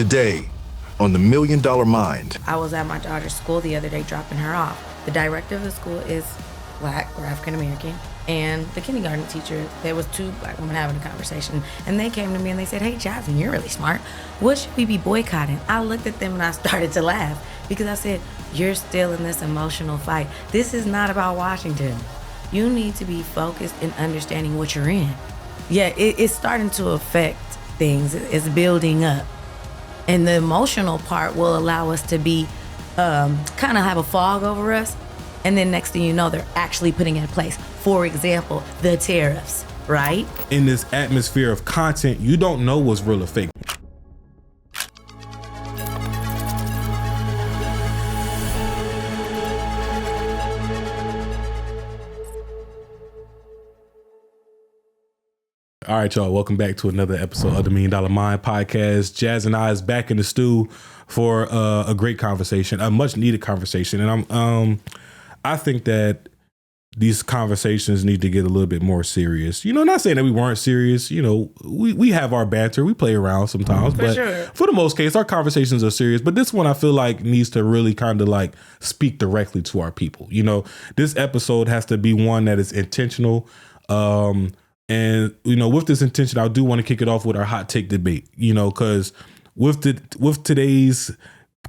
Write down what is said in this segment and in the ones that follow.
Today, on the $1 Million Mind. I was at my daughter's school the other day dropping her off. The director of the school is Black or African American, and the kindergarten teacher, there was two Black women having a conversation, and they came to me and they said, "Hey, Jasmine, you're really smart. What should we be boycotting?" I looked at them and I started to laugh because I said, "You're still in this emotional fight. This is not about Washington. You need to be focused in understanding what you're in." Yeah, it's starting to affect things. It's building up. And the emotional part will allow us to be, kind of have a fog over us. And then next thing you know, they're actually putting it in place. For example, the tariffs, right? In this atmosphere of content, you don't know what's real or fake. All right, y'all. Welcome back to another episode of the $1 Million Mind podcast. Jazz and I is back in the stew for a great conversation, a much needed conversation, and I think that these conversations need to get a little bit more serious. You know, not saying that we weren't serious. You know, we have our banter, we play around sometimes, but for the most case, our conversations are serious. But this one, I feel like needs to really kind of like speak directly to our people. You know, this episode has to be one that is intentional. And, you know, with this intention, I do want to kick it off with our hot take debate, you know, because with today's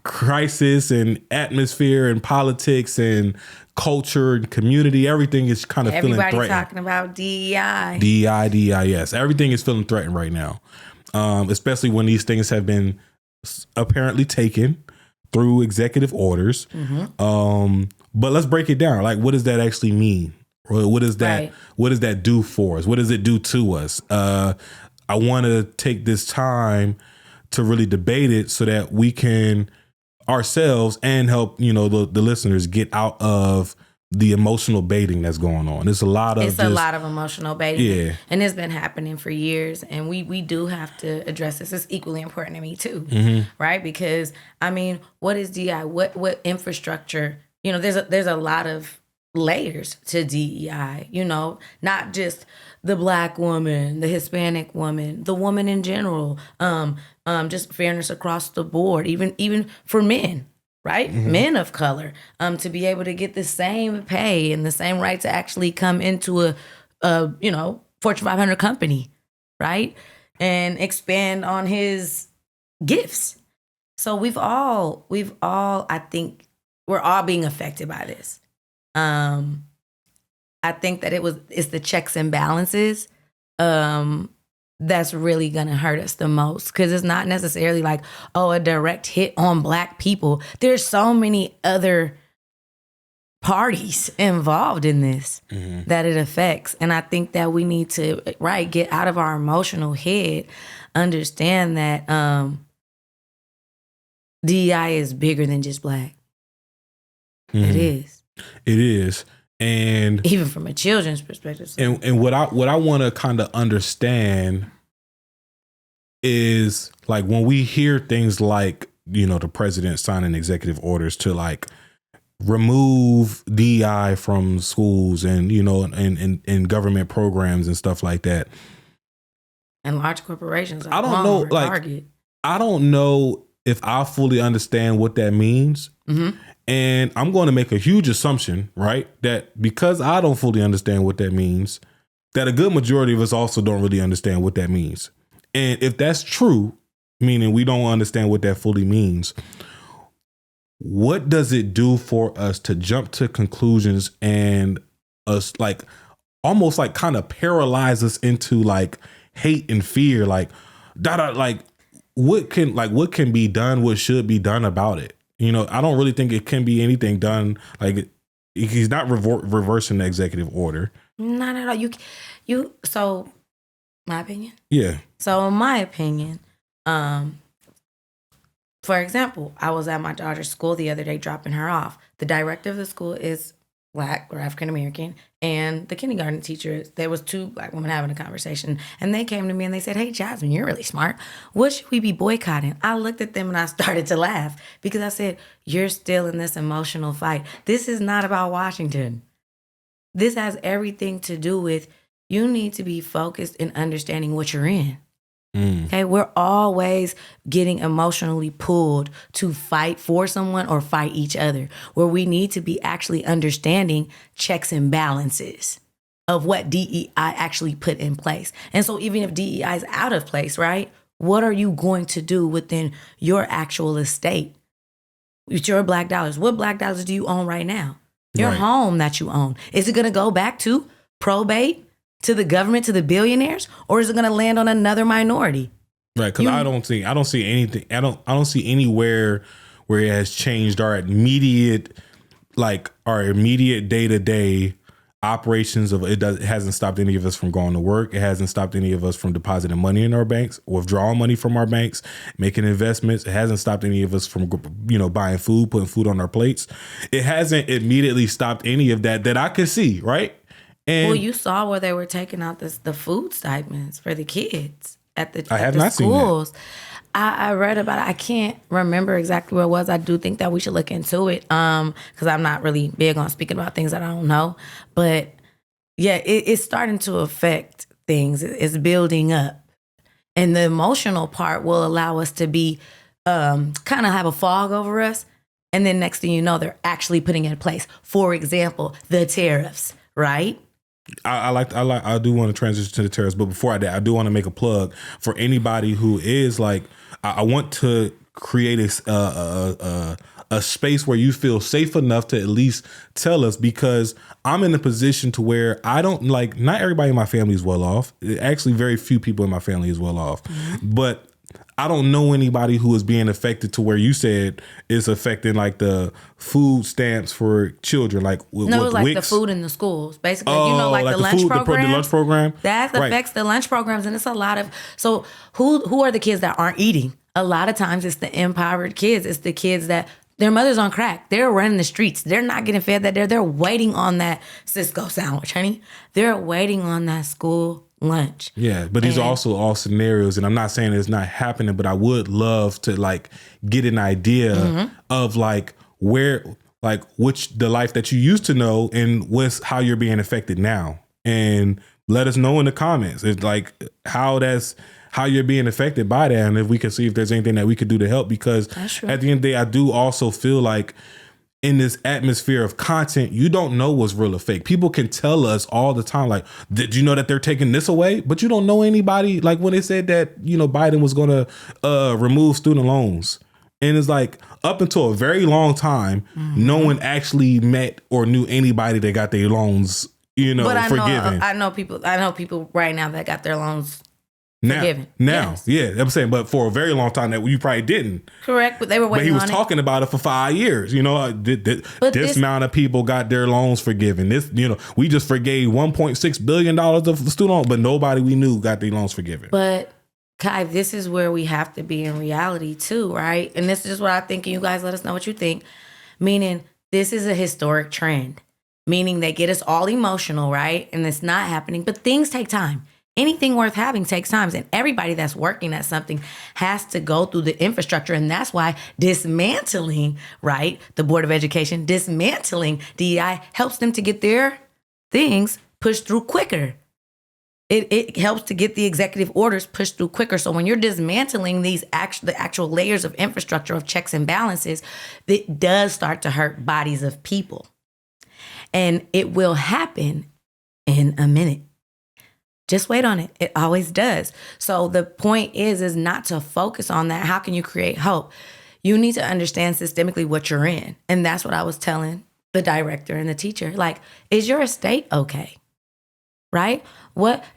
crisis and atmosphere and politics and culture and community, everything is kind of feeling threatened. Everybody talking about DEI. DEI, yes. Everything is feeling threatened right now, especially when these things have been apparently taken through executive orders. Mm-hmm. But let's break it down. Like, what does that actually mean? What does that right. What does that do for us? What does it do to us? I want to take this time to really debate it so that we can ourselves and help, you know, the listeners get out of the emotional baiting that's going on. It's a lot of emotional baiting. Yeah. And it's been happening for years. And we do have to address this. It's equally important to me too. Mm-hmm. Right? Because I mean, what is DI? What infrastructure? You know, there's a lot of layers to DEI, you know, not just the Black woman, the Hispanic woman, the woman in general, just fairness across the board, even for men, right? Mm-hmm. Men of color, to be able to get the same pay and the same right to actually come into a you know, Fortune 500 company, right? And expand on his gifts. So we've all, I think we're all being affected by this. I think that it's the checks and balances that's really gonna hurt us the most, because it's not necessarily like, oh, a direct hit on Black people. There's so many other parties involved in this mm-hmm. that it affects, and I think that we need to get out of our emotional head, understand that DEI is bigger than just Black. Mm-hmm. It is. It is. And even from a children's perspective. So. And what I want to kind of understand is, like, when we hear things like, you know, the president signing executive orders to like remove DEI from schools and, you know, and government programs and stuff like that. And large corporations. I don't know. Like, Target. I don't know if I fully understand what that means. Mm-hmm. And I'm going to make a huge assumption, right, that because I don't fully understand what that means, that a good majority of us also don't really understand what that means. And if that's true, meaning we don't understand what that fully means, what does it do for us to jump to conclusions and us like almost like kind of paralyze us into like hate and fear, like what can be done, what should be done about it? You know, I don't really think it can be anything done. Like, he's not reversing the executive order. Not at all. You. So, my opinion. Yeah. So, in my opinion, for example, I was at my daughter's school the other day dropping her off. The director of the school is Black or African American, and the kindergarten teacher, there was two Black women having a conversation, and they came to me and they said, "Hey, Jasmine, you're really smart. What should we be boycotting?" I looked at them and I started to laugh because I said, "You're still in this emotional fight. This is not about Washington. This has everything to do with you need to be focused in understanding what you're in." Okay, we're always getting emotionally pulled to fight for someone or fight each other, where we need to be actually understanding checks and balances of what DEI actually put in place. And so even if DEI is out of place, right, what are you going to do within your actual estate with your Black dollars? What Black dollars do you own right now? Your home that you own. Is it going to go back to probate, to the government, to the billionaires, or is it going to land on another minority? Right, because I don't see anything. I don't see anywhere where it has changed our immediate day-to-day operations of it. It hasn't stopped any of us from going to work. It hasn't stopped any of us from depositing money in our banks, withdrawing money from our banks, making investments. It hasn't stopped any of us from buying food, putting food on our plates. It hasn't immediately stopped any of that I could see. Right. And well, you saw where they were taking out the food stipends for the kids at the I have the not schools. Seen that. I read about it. I can't remember exactly where it was. I do think that we should look into it because I'm not really big on speaking about things that I don't know. But yeah, it's starting to affect things. It's building up. And the emotional part will allow us to be kind of have a fog over us. And then next thing you know, they're actually putting it in place. For example, the tariffs, right? I do want to transition to the tariffs, but before I do, I do want to make a plug for anybody who is like, I want to create a space where you feel safe enough to at least tell us, because I'm in a position to where I don't not everybody in my family is well off. Actually, very few people in my family is well off, but I don't know anybody who is being affected to where you said is affecting like the food stamps for children. Like no, it's like Wix. the food in the schools, basically. Like the lunch program. The lunch program that affects the lunch programs, and it's a lot of. So who are the kids that aren't eating? A lot of times it's the impoverished kids. It's the kids that their mother's on crack. They're running the streets. They're not getting fed that. They're waiting on that Cisco sandwich, honey. They're waiting on that school lunch. Yeah, but these are also all scenarios, and I'm not saying it's not happening, but I would love to get an idea of where which the life that you used to know and what's how you're being affected now, and let us know in the comments. It's how you're being affected by that, and if we can see if there's anything that we could do to help, because at the end of the day, I do also feel like in this atmosphere of content, you don't know what's real or fake. People can tell us all the time, like, did you know that they're taking this away? But you don't know anybody. Like when they said that, Biden was going to remove student loans. And it's like up until a very long time, no one actually met or knew anybody that got their loans, forgiven. I know people right now that got their loans forgiven. Yes. Yeah, I'm saying, but for a very long time that you probably didn't. Correct, but they were waiting on it. But he was talking about it for 5 years. This amount of people got their loans forgiven. This, we just forgave $1.6 billion of student loans, but nobody we knew got their loans forgiven. But Kai, this is where we have to be in reality too, right? And this is just what I think, and you guys let us know what you think. Meaning, this is a historic trend. Meaning they get us all emotional, right? And it's not happening, but things take time. Anything worth having takes time, and everybody that's working at something has to go through the infrastructure, and that's why dismantling, right, the Board of Education, dismantling DEI helps them to get their things pushed through quicker. It helps to get the executive orders pushed through quicker. So when you're dismantling the actual layers of infrastructure of checks and balances, it does start to hurt bodies of people, and it will happen in a minute. Just wait on it. It always does. So the point is not to focus on that. How can you create hope? You need to understand systemically what you're in. And that's what I was telling the director and the teacher. Like, is your estate okay? Right?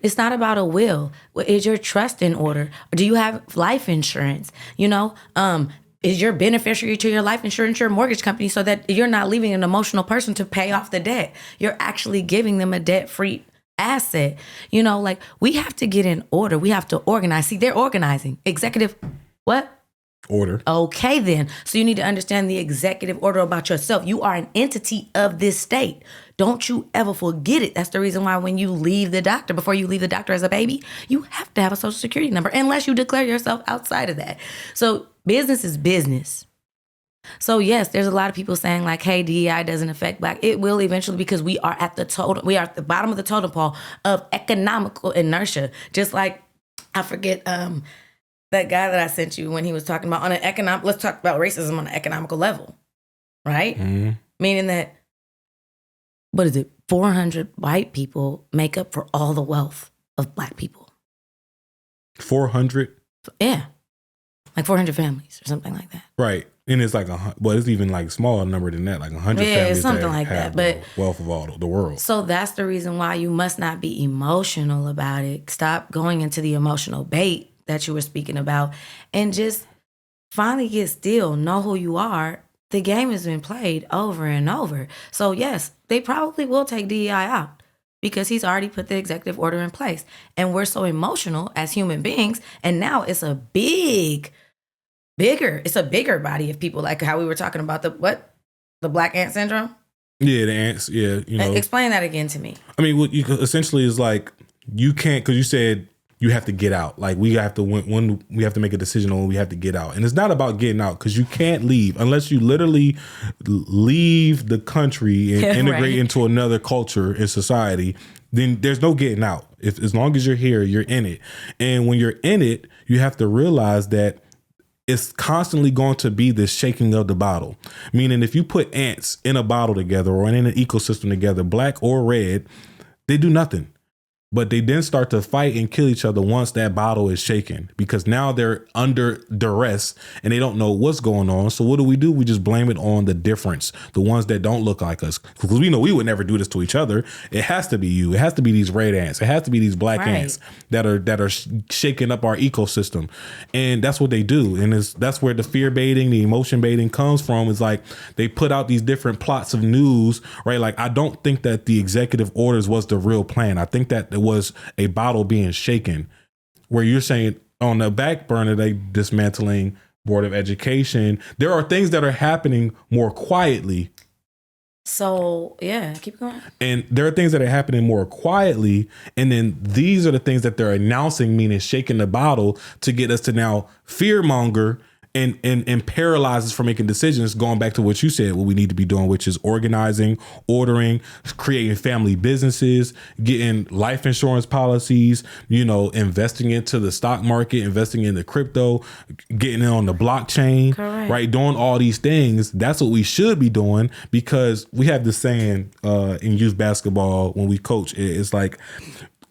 It's not about a will. Is your trust in order? Do you have life insurance? Is your beneficiary to your life insurance your mortgage company, so that you're not leaving an emotional person to pay off the debt? You're actually giving them a debt-free asset. We have to get in order. We have to organize. See, they're organizing. Executive, what? Order. Okay, then. So you need to understand the executive order about yourself. You are an entity of this state. Don't you ever forget it. That's the reason why when you leave the doctor, before you leave the doctor as a baby, you have to have a social security number, unless you declare yourself outside of that. So business is business. So yes, there's a lot of people saying like, hey, DEI doesn't affect Black. It will eventually, because we are at the bottom of the totem pole of economical inertia. Just like I forget that guy that I sent you when he was talking about let's talk about racism on an economical level, right? Mm-hmm. Meaning that, what is it? 400 white people make up for all the wealth of black people. 400? Yeah. Like 400 families or something like that. Right. And it's like, it's even like smaller number than that, like 100 families something like that. But wealth of all the world. So that's the reason why you must not be emotional about it. Stop going into the emotional bait that you were speaking about and just finally get still, know who you are. The game has been played over and over. So yes, they probably will take DEI out because he's already put the executive order in place. And we're so emotional as human beings. And now it's a bigger body of people, like how we were talking about the black ant syndrome. Yeah, the ants. Yeah, Explain that again to me. I mean, what you essentially is like you can't, because you said you have to get out. Like we have to when we have to make a decision on when we have to get out, and it's not about getting out because you can't leave unless you literally leave the country and integrate into another culture and society. Then there's no getting out. As long as you're here, you're in it. And when you're in it, you have to realize that it's constantly going to be this shaking of the bottle. Meaning if you put ants in a bottle together or in an ecosystem together, black or red, they do nothing. But they then start to fight and kill each other once that bottle is shaken because now they're under duress and they don't know what's going on. So what do? We just blame it on the difference, the ones that don't look like us. Because we know we would never do this to each other. It has to be you. It has to be these red ants. It has to be these black ants that are shaking up our ecosystem. And that's what they do. And that's where the fear baiting, the emotion baiting comes from. Is like they put out these different plots of news, right? Like I don't think that the executive orders was the real plan. I think that it was a bottle being shaken, where you're saying on the back burner, they dismantling Board of Education. There are things that are happening more quietly. So yeah, keep going. And there are things that are happening more quietly. And then these are the things that they're announcing, meaning shaking the bottle to get us to now fearmonger and paralyze us from making decisions, going back to what you said, what we need to be doing, which is organizing, ordering, creating family businesses, getting life insurance policies, investing into the stock market, investing in the crypto, getting in on the blockchain, correct, right? Doing all these things. That's what we should be doing because we have this saying in youth basketball when we coach, it's like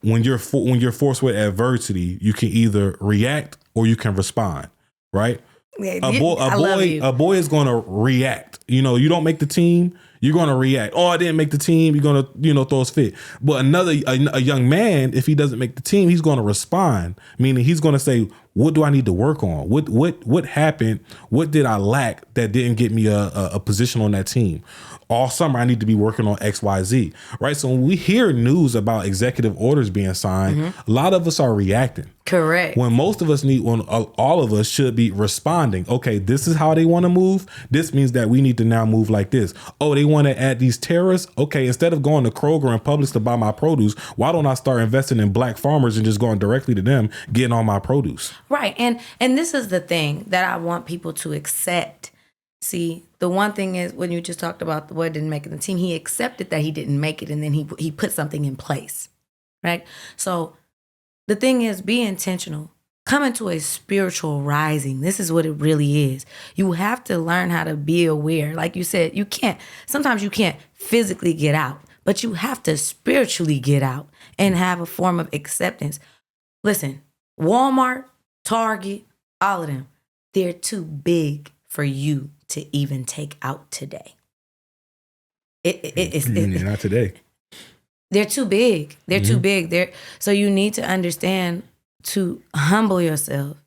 when you're forced with adversity, you can either react or you can respond, right? Yeah, a boy is going to react. You don't make the team, you're going to react. Oh, I didn't make the team. You're going to throw his fit. But a young man, if he doesn't make the team, he's going to respond. Meaning he's going to say, what do I need to work on? What happened? What did I lack that didn't get me a position on that team? All summer, I need to be working on X, Y, Z, right? So when we hear news about executive orders being signed, a lot of us are reacting. Correct. When most of us all of us should be responding. Okay, this is how they want to move. This means that we need to now move like this. Oh, they want to add these tariffs. Okay, instead of going to Kroger and Publix to buy my produce, why don't I start investing in black farmers and just going directly to them, getting all my produce? Right. And this is the thing that I want people to accept. See, the one thing is when you just talked about the boy didn't make it in the team, he accepted that he didn't make it and then he put something in place, right? So the thing is, be intentional. Come into a spiritual rising. This is what it really is. You have to learn how to be aware. Like you said, sometimes you can't physically get out, but you have to spiritually get out and have a form of acceptance. Listen, Walmart, Target, all of them, they're too big for you to even take out today. It's not today. They're too big. They're too big. So you need to understand to humble yourself.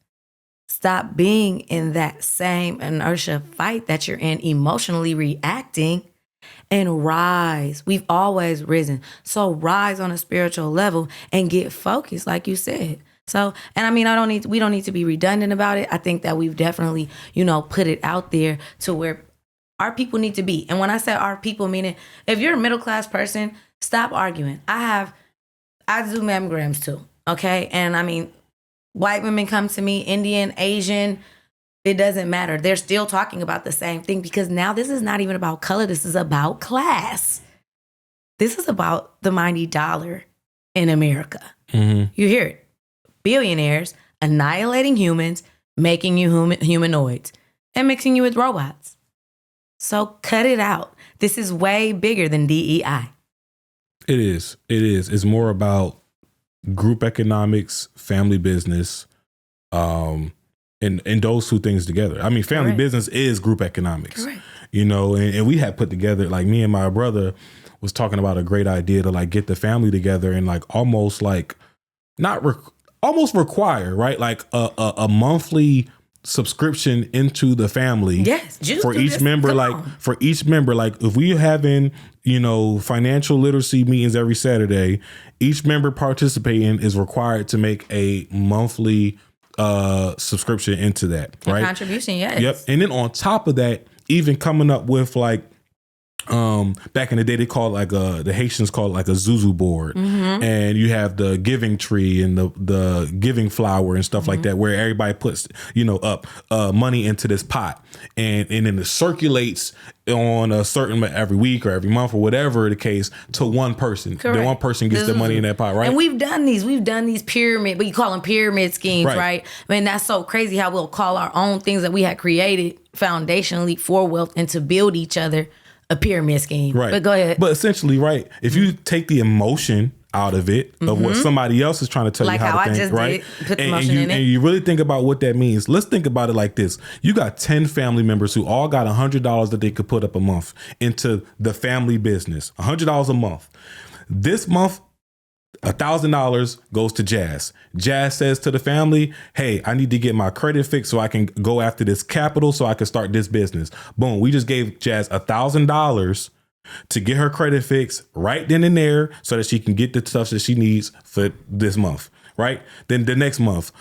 Stop being in that same inertia fight that you're in, emotionally reacting, and rise. We've always risen. So rise on a spiritual level and get focused, like you said. So, and I mean, we don't need to be redundant about it. I think that we've definitely, put it out there to where our people need to be. And when I say our people, meaning if you're a middle class person, stop arguing. I do mammograms too. Okay. And I mean, white women come to me, Indian, Asian, it doesn't matter. They're still talking about the same thing because now this is not even about color. This is about class. This is about the mighty dollar in America. You hear it. billionaires, annihilating humans, making you humanoids, and mixing you with robots. So cut it out. This is way bigger than DEI. It is. It's more about group economics, family business, and those two things together. I mean, family business is group economics. Correct. You know, and we had put together, like me and my brother was talking about a great idea to like get the family together and like almost like almost require, right? Like a monthly subscription into the family. Yes. For each member, like if we having, you know, financial literacy meetings every Saturday, each member participating is required to make a monthly subscription into that, right? Contribution, yes. Yep. And then on top of that, even coming up with like, back in the day, they called like the Haitians called it like a zuzu board, and you have the giving tree and the giving flower and stuff like that, where everybody puts, you know, up money into this pot, and then it circulates on a certain every week or every month or whatever the case to one person. Correct. Then one person gets the money in that pot, right? And we've done these pyramid, but you call them pyramid schemes, right? I mean, that's so crazy how we'll call our own things that we had created foundationally for wealth and to build each other a pyramid scheme. Right. But go ahead. But essentially, right, if you take the emotion out of it, of what somebody else is trying to tell you how to think, right? Put the emotion in it. And you really think about what that means. Let's think about it like this. You got 10 family members who all got $100 that they could put up a month into the family business. $100 a month. This month, $1,000 goes to Jas. Jas says to the family, hey, I need to get my credit fixed so I can go after this capital so I can start this business. Boom. We just gave Jas $1,000 to get her credit fixed right then and there so that she can get the stuff that she needs for this month. Right. Then the next month,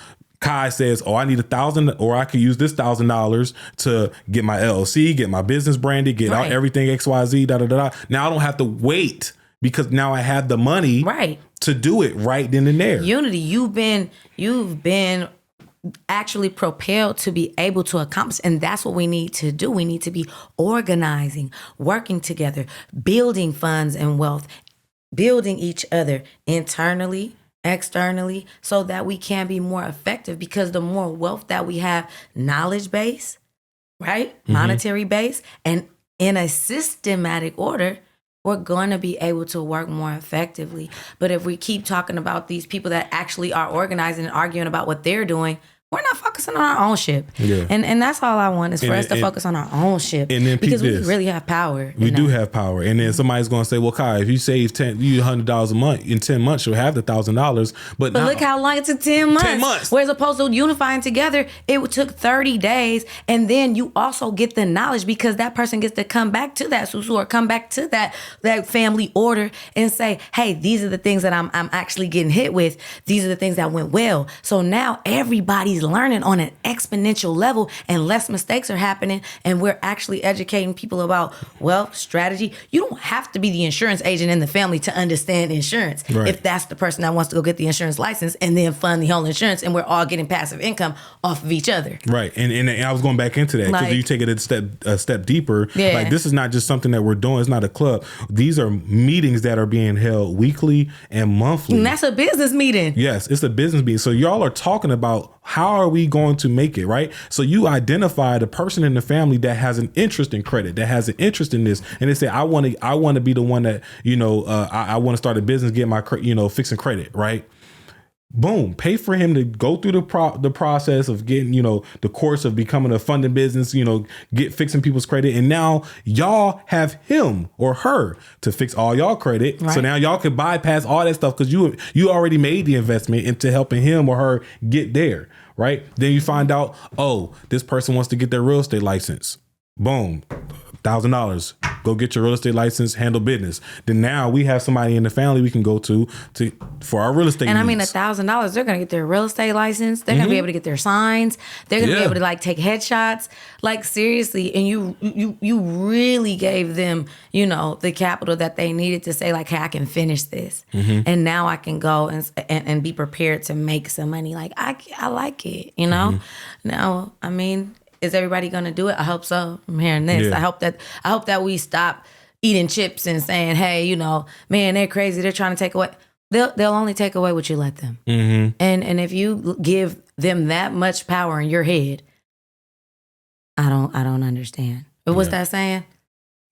Quiy says, oh, I need $1,000, or I could use this $1,000 to get my LLC, get my business branded, get out everything XYZ, da da da. Now I don't have to wait because now I have the money to do it right then and there. Unity, you've been actually propelled to be able to accomplish, and that's what we need to do. We need to be organizing, working together, building funds and wealth, building each other internally, externally, so that we can be more effective, because the more wealth that we have, knowledge base, right? Monetary base, and in a systematic order, we're going to be able to work more effectively. But if we keep talking about these people that actually are organizing and arguing about what they're doing, we're not focusing on our own ship. Yeah. And that's all I want is for us to focus on our own ship. And then because we really have power. We do have power. And then somebody's going to say, well, Quiy, if you save $100 a month, in 10 months, you'll have the $1,000. But look how long it took, 10 months. 10 months. Whereas opposed to unifying together, it took 30 days. And then you also get the knowledge, because that person gets to come back to that susu or come back to that family order and say, hey, these are the things that I'm actually getting hit with. These are the things that went well. So now everybody's learning on an exponential level, and less mistakes are happening, and we're actually educating people about wealth strategy. You don't have to be the insurance agent in the family to understand insurance. Right. If that's the person that wants to go get the insurance license and then fund the whole insurance, and we're all getting passive income off of each other. Right. And I was going back into that, because you take it a step deeper. Yeah. Like, this is not just something that we're doing. It's not a club. These are meetings that are being held weekly and monthly. And that's a business meeting. Yes, it's a business meeting. So y'all are talking about how are we going to make it, right? So you identify the person in the family that has an interest in credit, that has an interest in this, and they say, I want to be the one that, I want to start a business, get my, fixing credit, right? Boom, pay for him to go through the process of getting, the course of becoming a funding business, fixing people's credit. And now y'all have him or her to fix all y'all credit. Right. So now y'all can bypass all that stuff, because you already made the investment into helping him or her get there. Right. Then you find out, oh, this person wants to get their real estate license. Boom. $1,000. Go get your real estate license, handle business. Then now we have somebody in the family we can go to for our real estate. And needs. I mean, $1,000, they're going to get their real estate license. They're going to be able to get their signs. They're going to be able to take headshots. Like, seriously. And you really gave them, the capital that they needed to say, like, hey, I can finish this. And now I can go and be prepared to make some money. Like, I like it, Now, I mean, is everybody going to do it? I hope so. I'm hearing this. Yeah. I hope that we stop eating chips and saying, hey, man, they're crazy. They're trying to take away. they'll only take away what you let them. And if you give them that much power in your head, I don't understand. But what's that saying?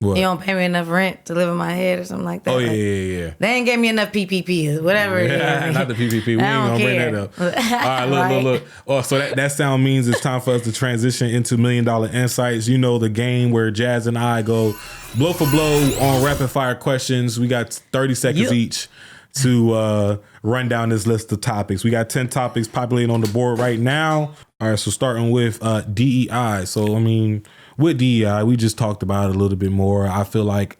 What? You don't pay me enough rent to live in my head or something like that. Oh, like, yeah. They ain't gave me enough PPP or whatever it is. Not the PPP. We ain't going to bring that up. All right, look. Oh, so that sound means it's time for us to transition into $1 Million Insights. You know, the game where Jazz and I go blow for blow on rapid fire questions. We got 30 seconds each to run down this list of topics. We got 10 topics populating on the board right now. All right, so starting with DEI. So, I mean, with DEI, we just talked about it a little bit more. I feel like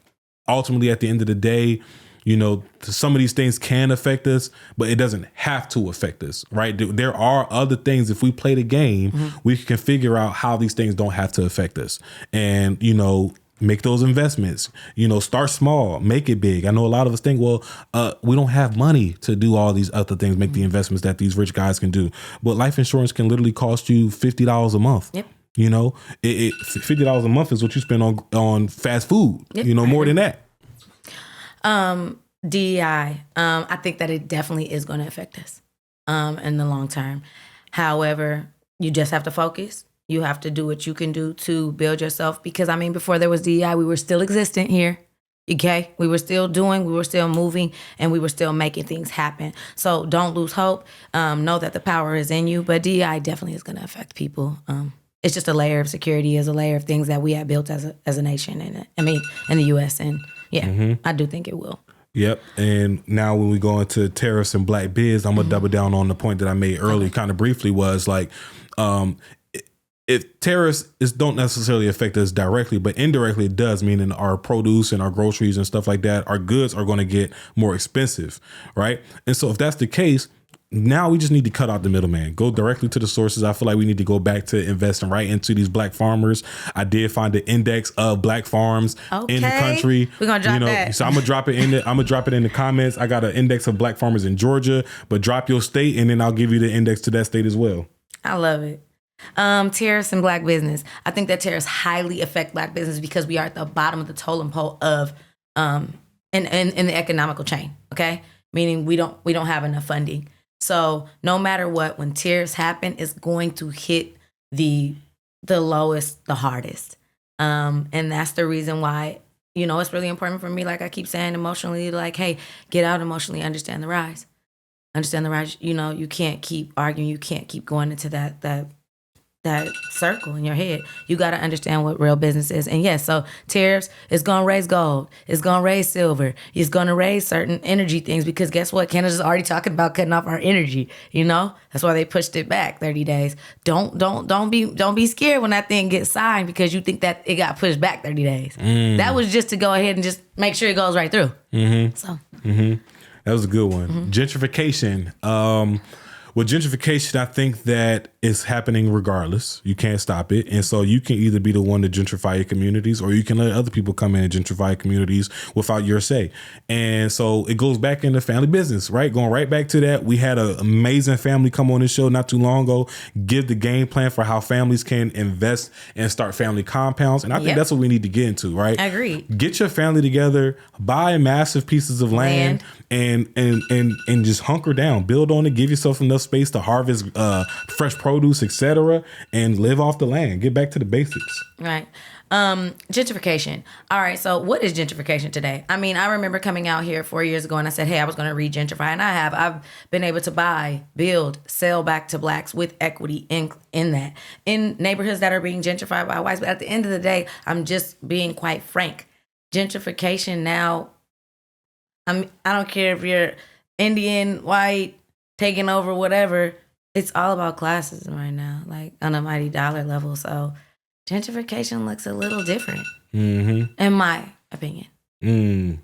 ultimately at the end of the day, you know, some of these things can affect us, but it doesn't have to affect us, right? There are other things. If we play the game, we can figure out how these things don't have to affect us. And, you know, make those investments, you know, start small, make it big. I know a lot of us think, well, we don't have money to do all these other things, make the investments that these rich guys can do. But life insurance can literally cost you $50 a month. Yep. You know, $50 a month is what you spend on fast food, you know, more than that. DEI, I think that it definitely is going to affect us in the long term. However, you just have to focus. You have to do what you can do to build yourself. Because, I mean, before there was DEI, we were still existent here. Okay? We were still doing, we were still moving, and we were still making things happen. So don't lose hope. Know that the power is in you. But DEI definitely is going to affect people. It's just a layer of security, is a layer of things that we have built as a nation. And I mean, in the U.S. And I do think it will. Yep. And now when we go into tariffs and black biz, I'm going to double down on the point that I made earlier, kind of briefly, was like, if tariffs don't necessarily affect us directly, but indirectly it does, meaning our produce and our groceries and stuff like that, our goods are going to get more expensive, right? And so if that's the case, now we just need to cut out the middleman, go directly to the sources. I feel like we need to go back to investing right into these black farmers. I did find the index of black farms in the country. We're gonna drop that. So I'm gonna drop it in the comments. I got an index of black farmers in Georgia, but drop your state and then I'll give you the index to that state as well. I love it. Tariffs and black business. I think that tariffs highly affect black business because we are at the bottom of the totem pole of in the economical chain. Okay, meaning we don't have enough funding. So no matter what, when tariffs happen, it's going to hit the lowest, the hardest. And that's the reason why, you know, it's really important for me, like I keep saying, emotionally, like, hey, get out emotionally, understand the rise. Understand the rise. You know, you can't keep arguing. You can't keep going into that circle in your head. You got to understand what real business is. And yes, so tariffs is going to raise gold. It's going to raise silver. It's going to raise certain energy things because guess what? Canada's already talking about cutting off our energy. You know, that's why they pushed it back 30 days. Don't be scared when that thing gets signed because you think that it got pushed back 30 days. That was just to go ahead and just make sure it goes right through. So that was a good one. Gentrification. With gentrification, I think that it's happening regardless. You can't stop it. And so you can either be the one to gentrify your communities or you can let other people come in and gentrify communities without your say. And so it goes back into family business, right? Going right back to that. We had an amazing family come on this show not too long ago, give the game plan for how families can invest and start family compounds. And I think that's what we need to get into, right? I agree. Get your family together, buy massive pieces of land. And just hunker down, build on it, give yourself enough space to harvest fresh produce, etc., and live off the land. Get back to the basics. Right. Gentrification. All right. So what is gentrification today? I mean, I remember coming out here 4 years ago and I said, hey, I was going to re-gentrify. And I've been able to buy, build, sell back to blacks with equity in that. In neighborhoods that are being gentrified by whites. But at the end of the day, I'm just being quite frank. Gentrification now, I don't care if you're Indian, white, taking over, whatever. It's all about classism right now, like on a mighty dollar level. So gentrification looks a little different, in my opinion.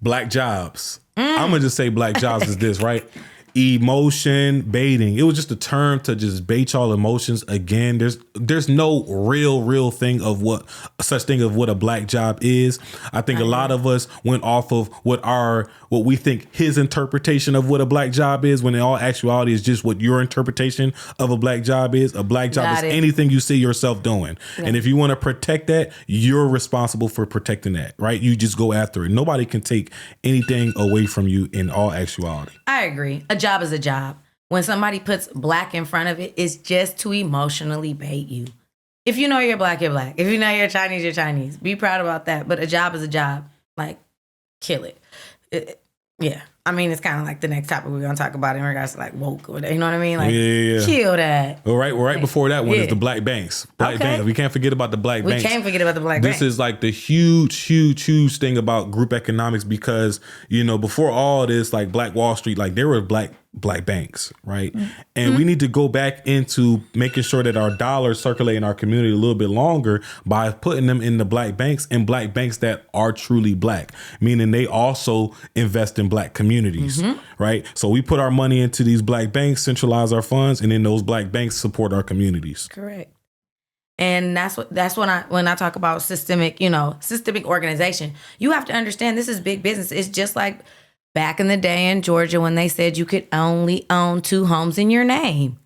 Black jobs. I'm going to just say black jobs is this, right? emotion baiting. It was just a term to just bait y'all emotions. Again, there's no real thing of what a black job is. I think a lot of us went off of what we think his interpretation of what a black job is, when in all actuality is just what your interpretation of a black job is. A black job is anything you see yourself doing. Yeah. And if you want to protect that, you're responsible for protecting that, right? You just go after it. Nobody can take anything away from you in all actuality. I agree. A job is a job. When somebody puts black in front of it, it's just to emotionally bait you. If you know you're black, you're black. If you know you're Chinese, you're Chinese. Be proud about that. But a job is a job. Like, kill it. Yeah. I mean, it's kind of like the next topic we're going to talk about in regards to like woke. You know what I mean? Like, kill that. Well, right before that one is the black banks. Banks. We can't forget about the black banks. We can't forget about the black banks. This is like the huge thing about group economics, because, before all this, like Black Wall Street, like there were black banks, right? Mm-hmm. And we need to go back into making sure that our dollars circulate in our community a little bit longer by putting them in the black banks, and black banks that are truly black, meaning they also invest in black communities, right? So we put our money into these black banks, centralize our funds, and then those black banks support our communities. Correct. And that's when I talk about systemic organization, you have to understand this is big business. It's just like back in the day in Georgia when they said you could only own 2 homes in your name.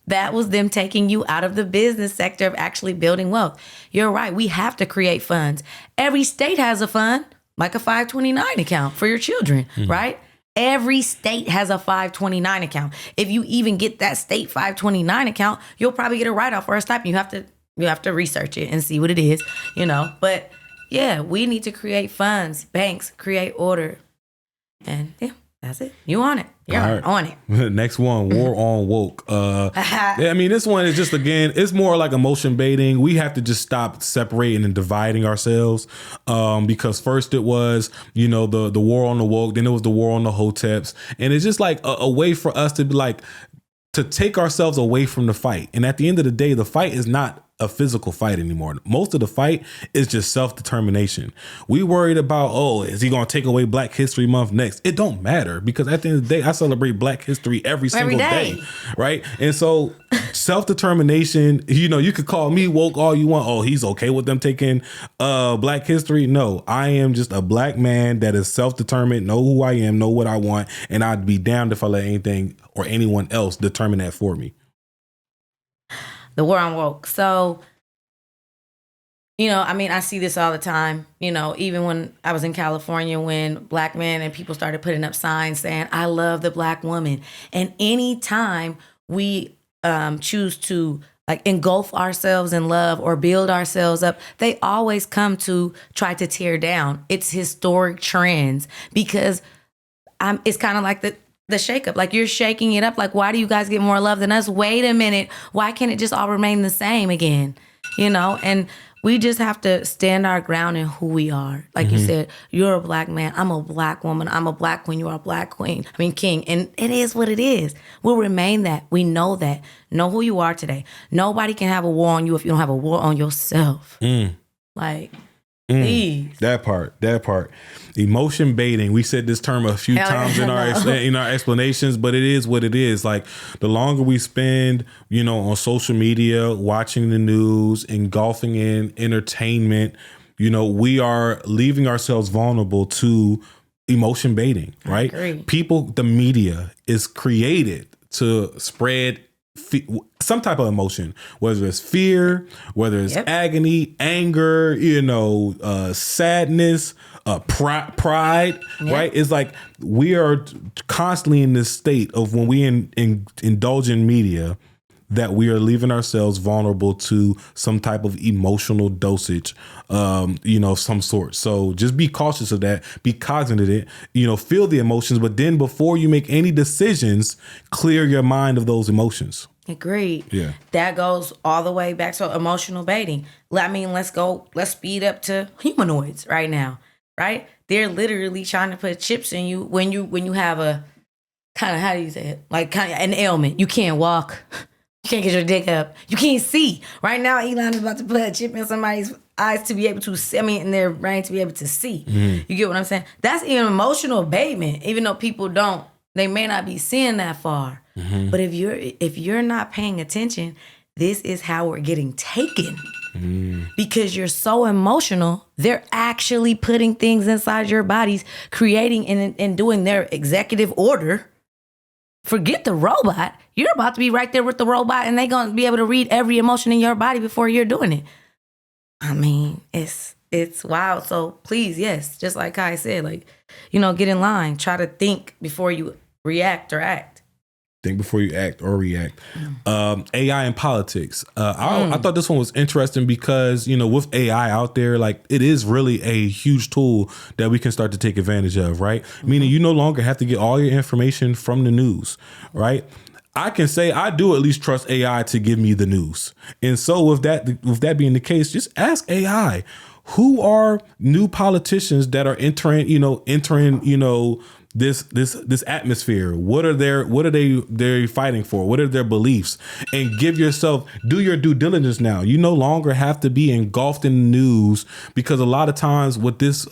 That was them taking you out of the business sector of actually building wealth. You're right. We have to create funds. Every state has a fund, like a 529 account for your children, right? Every state has a 529 account. If you even get that state 529 account, you'll probably get a write-off or a stipend. You have to research it and see what it is, But yeah, we need to create funds, banks, create order. And yeah, that's it. You on it. You're on it. Next one, war on woke. I mean, this one is just, again, it's more like emotion baiting. We have to just stop separating and dividing ourselves. Because first it was, the war on the woke, then it was the war on the hoteps. And it's just like a way for us to be like, to take ourselves away from the fight. And at the end of the day, the fight is not a physical fight anymore. Most of the fight is just self-determination. We worried about, is he going to take away Black History Month next? It don't matter, because at the end of the day, I celebrate Black history every single day, right? And so self-determination, you could call me woke all you want. Oh, he's okay with them taking Black history. No, I am just a Black man that is self-determined, know who I am, know what I want, and I'd be damned if I let anything or anyone else determine that for me. The war on woke. So, I see this all the time, even when I was in California, when Black men and people started putting up signs saying, I love the Black woman. And anytime we choose to like engulf ourselves in love or build ourselves up, they always come to try to tear down. It's historic trends, because it's kind of like the shakeup. Like, you're shaking it up. Like, why do you guys get more love than us? Wait a minute. Why can't it just all remain the same again? And we just have to stand our ground in who we are. Like you said, you're a Black man. I'm a Black woman. I'm a Black queen. You are a Black queen. king. And it is what it is. We'll remain that. We know that. Know who you are today. Nobody can have a war on you if you don't have a war on yourself. Like, please. That part. Emotion baiting. We said this term a few times in our explanations, but it is what it is. Like, the longer we spend, on social media, watching the news, engulfing in entertainment, we are leaving ourselves vulnerable to emotion baiting, right? People, the media is created to spread some type of emotion, whether it's fear, whether it's agony, anger, sadness, pride, right? It's like we are constantly in this state of, when we indulge in media, that we are leaving ourselves vulnerable to some type of emotional dosage, of some sort. So just be cautious of that. Be cognizant of it. Feel the emotions, but then before you make any decisions, clear your mind of those emotions. Agreed. Yeah. That goes all the way back to emotional baiting. Let's speed up to humanoids right now, right? They're literally trying to put chips in you when you have a kind of, how do you say it? Like, kind of an ailment. You can't walk. You can't get your dick up. You can't see. Right now, Elon is about to put a chip in somebody's eyes to be able to see, in their brain to be able to see. You get what I'm saying? That's even emotional abatement, even though people don't They may not be seeing that far. But if you're not paying attention, this is how we're getting taken. Because you're so emotional, they're actually putting things inside your bodies, creating and doing their executive order. Forget the robot. You're about to be right there with the robot, and they're going to be able to read every emotion in your body before you're doing it. I mean, it's wild. So please, yes, just like Kai said, like, get in line. Try to think before you react or act. Think before you act or react. AI in politics. I thought this one was interesting because, with AI out there, like, it is really a huge tool that we can start to take advantage of, right? Meaning you no longer have to get all your information from the news, right? I can say I do at least trust AI to give me the news. And so with that being the case, just ask AI, who are new politicians that are entering, this atmosphere? What are they fighting for? What are their beliefs? And do your due diligence now. You no longer have to be engulfed in the news, because a lot of times what this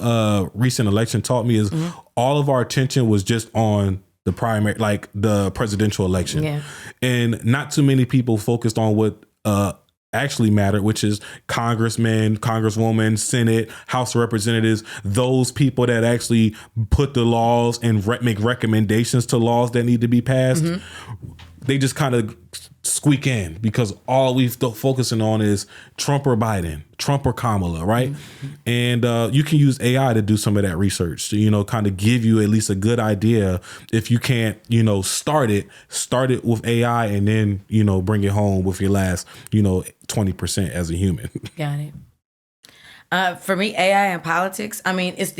recent election taught me is all of our attention was just on the primary, like the presidential election. Yeah. And not too many people focused on what actually mattered, which is congressmen, congresswomen, Senate, House of Representatives, those people that actually put the laws and make recommendations to laws that need to be passed. They just kind of squeak in because all we've focusing on is Trump or Biden, Trump or Kamala, right? And you can use AI to do some of that research to, kind of give you at least a good idea. If you can't, start it with AI and then, bring it home with your last, 20% as a human. Got it. For me, AI and politics, I mean, it's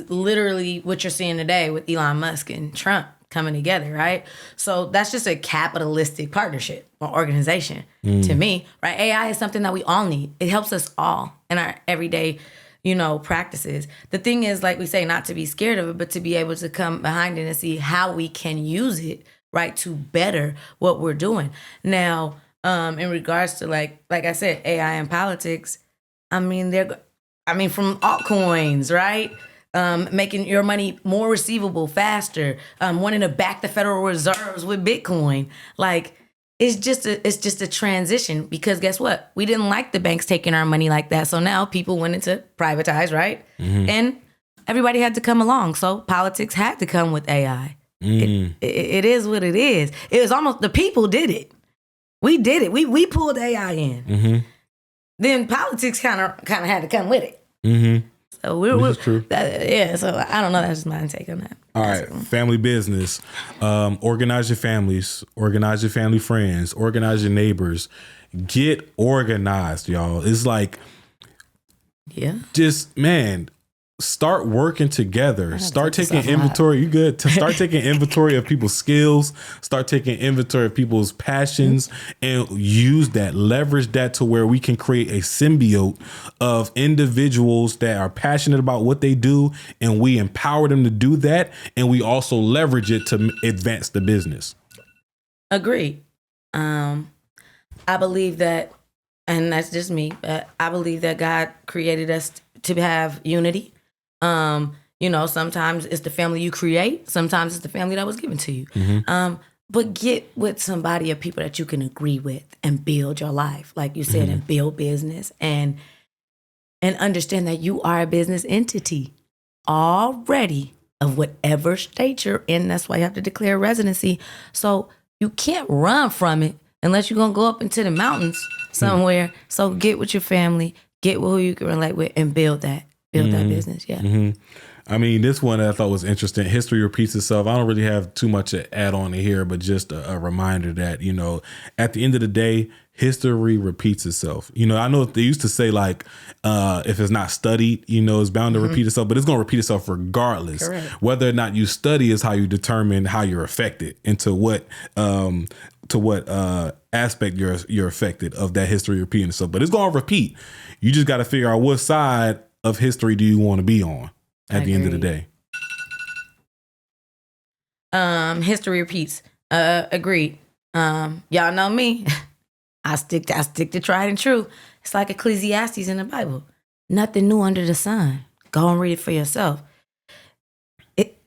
literally what you're seeing today with Elon Musk and Trump coming together, right? So that's just a capitalistic partnership or organization to me, right? AI is something that we all need. It helps us all in our everyday, practices. The thing is, like we say, not to be scared of it, but to be able to come behind it and see how we can use it, right, to better what we're doing. Now, in regards to like I said, AI and politics, from altcoins, right? Making your money more receivable faster, wanting to back the Federal Reserves with Bitcoin. Like, it's just a transition, because guess what? We didn't like the banks taking our money like that. So now people went into privatize, right? And everybody had to come along. So politics had to come with AI. It is what it is. It was almost, the people did it. We did it. We pulled AI in. Then politics kind of had to come with it. So we're true. So I don't know. That's just my take on that. All right, family business. Organize your families. Organize your family friends. Organize your neighbors. Get organized, y'all. It's like, just, man, start working together. Start taking inventory. You good? Start taking inventory of people's skills. Start taking inventory of people's passions, and use that, leverage that to where we can create a symbiote of individuals that are passionate about what they do, and we empower them to do that, and we also leverage it to advance the business. Agreed. I believe that, and that's just me, but I believe that God created us to have unity. Sometimes it's the family you create. Sometimes it's the family that was given to you. But get with somebody of people that you can agree with and build your life, like you said, and build business, and understand that you are a business entity already of whatever state you're in. That's why you have to declare residency. So you can't run from it unless you're going to go up into the mountains somewhere. So get with your family, get with who you can relate with, and build that business. I mean, this one I thought was interesting. History repeats itself. I don't really have too much to add on here, but just a reminder that, at the end of the day, history repeats itself. I know they used to say, like, if it's not studied, it's bound to repeat itself, but it's going to repeat itself regardless. Correct. Whether or not you study is how you determine how you're affected, and to what aspect you're affected of that history repeating itself. But it's going to repeat. You just got to figure out what side of history do you want to be on at the end of the day. History repeats. Agreed. Y'all know me. I stick to tried and true. It's like Ecclesiastes in the Bible. Nothing new under the sun. Go and read it for yourself.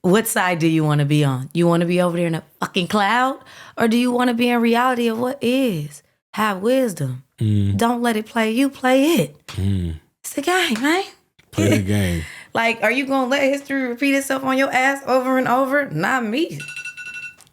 what side do you want to be on? You want to be over there in a fucking cloud? Or do you want to be in reality of what is? Have wisdom. Don't let it play you, play it. It's the game, man. Play the game. Like, are you going to let history repeat itself on your ass over and over? Not me.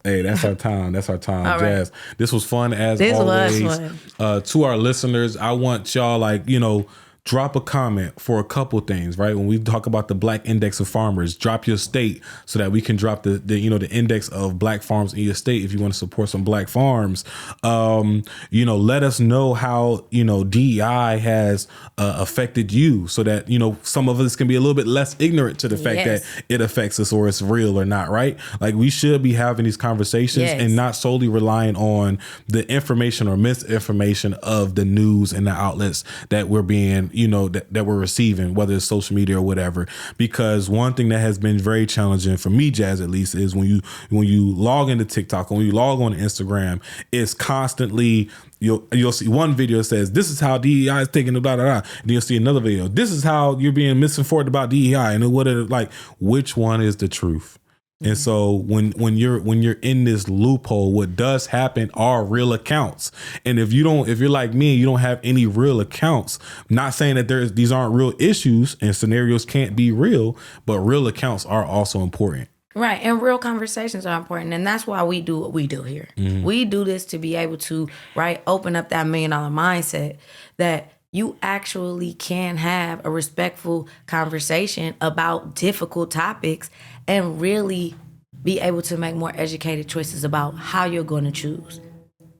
Hey, that's our time. That's our time, All Jazz. right. This was fun as This always. was fun. To our listeners, I want y'all, like, you know, drop a comment for a couple things, right? When we talk about the Black Index of Farmers, drop your state so that we can drop the index of Black farms in your state if you want to support some Black farms. You know, let us know how, you know, DEI has affected you so that, you know, some of us can be a little bit less ignorant to the fact that it affects us or it's real or not, right? Like, we should be having these conversations and not solely relying on the information or misinformation of the news and the outlets that we're being, you know, that we're receiving, whether it's social media or whatever. Because one thing that has been very challenging for me, Jazz, at least, is when you log into TikTok, when you log on to Instagram, it's constantly you'll see one video that says, this is how DEI is taking the blah, blah, blah. And then you'll see another video, this is how you're being misinformed about DEI. And what it, like, which one is the truth? And so when you're in this loophole, what does happen are real accounts. And if you're like me, you don't have any real accounts, not saying that these aren't real issues and scenarios can't be real, but real accounts are also important. Right. And real conversations are important. And that's why we do what we do here. We do this to be able to, right, open up that $1 million mindset that you actually can have a respectful conversation about difficult topics and really be able to make more educated choices about how you're going to choose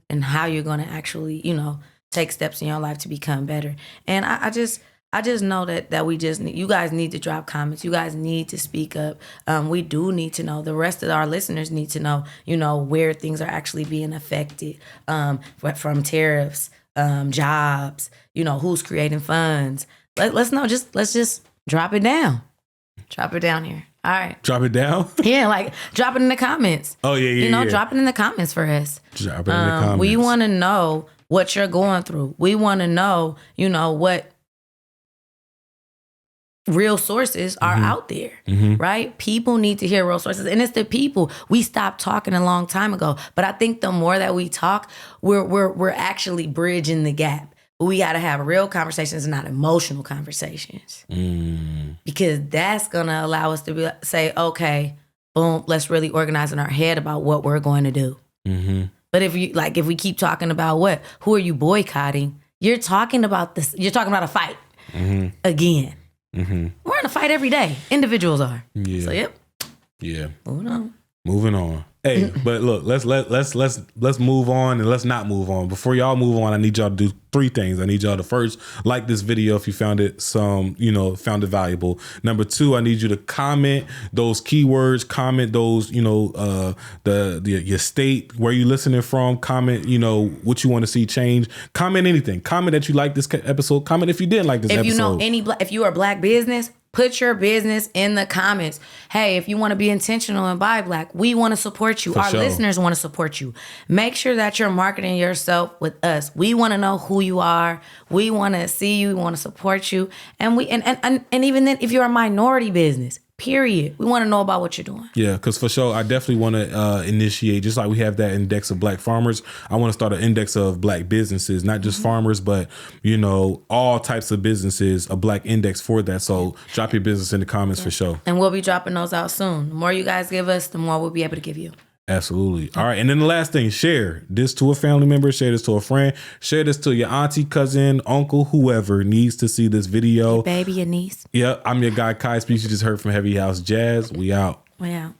and how you're going to actually, you know, take steps in your life to become better. And I just know that we just need, you guys need to drop comments. You guys need to speak up. We do need to know. The rest of our listeners need to know, you know, where things are actually being affected from tariffs, jobs, you know, who's creating funds. Let's know. Let's just drop it down. Drop it down here. All right. Drop it down? Yeah, like drop it in the comments. Oh, yeah. You know, drop it in the comments for us. Drop it in the comments. We want to know what you're going through. We want to know, you know, what real sources are out there, right? People need to hear real sources. And it's the people. We stopped talking a long time ago. But I think the more that we talk, we're actually bridging the gap. We got to have real conversations and not emotional conversations. Because that's going to allow us to say, okay, boom, let's really organize in our head about what we're going to do. But if we keep talking about who are you boycotting? You're talking about this. You're talking about a fight again. We're in a fight every day. Individuals are. Yeah. So yep. Yeah. Moving on. Hey, but look, let's move on and let's not move on. Before y'all move on, I need y'all to do 3 things. I need y'all to first like this video if you found it valuable. Number 2, I need you to comment those keywords, comment those, you know, your state, where you listening from, comment, you know, what you want to see change, comment anything, comment that you like this episode, comment if you didn't like this episode. If you know if you are Black business, put your business in the comments. Hey, if you want to be intentional and buy Black, we want to support you. Our listeners want to support you. Make sure that you're marketing yourself with us. We want to know who you are. We want to see you. We want to support you. And even then, if you're a minority business, period, we want to know about what you're doing. Yeah, because for sure, I definitely want to initiate, just like we have that index of Black farmers, I want to start an index of Black businesses, not just farmers, but, you know, all types of businesses, a Black index for that. So drop your business in the comments for sure. And we'll be dropping those out soon. The more you guys give us, the more we'll be able to give you. Absolutely. All right. And then the last thing, share this to a family member, share this to a friend, share this to your auntie, cousin, uncle, whoever needs to see this video. Your baby, your niece. Yeah, I'm your guy, Quiy Speaks. You just heard from Heavy House Jazz. We out. We out.